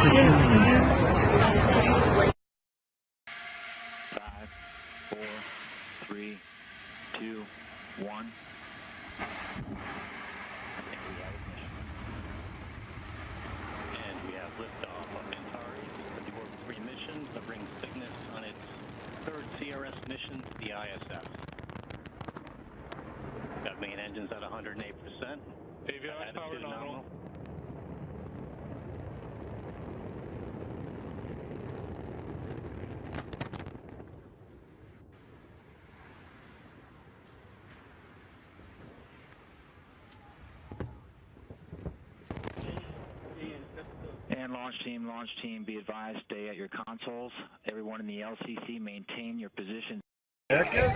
Five, four, three, two, one. And we have liftoff of Antares, the orbit 3 mission to bring Cygnus on its third CRS mission to the ISS. Got main engines at 108%. Avionics power nominal. And launch team, be advised, stay at your consoles. Everyone in the LCC, maintain your position. There it goes.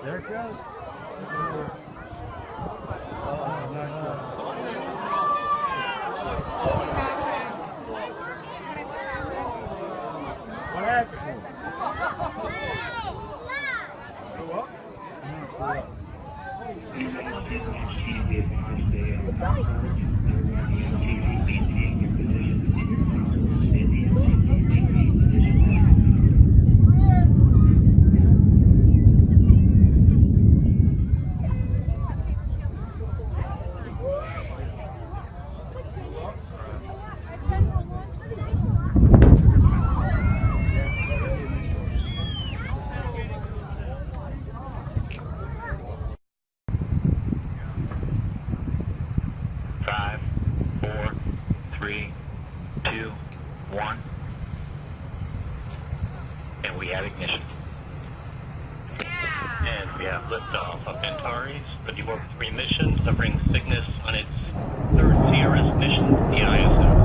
There it goes. What happened? Go up? Go up. Five, four, three, two, one. And we have ignition. And we have liftoff of Antares, the orbit 3 mission to bring Cygnus on its third CRS mission to the ISS.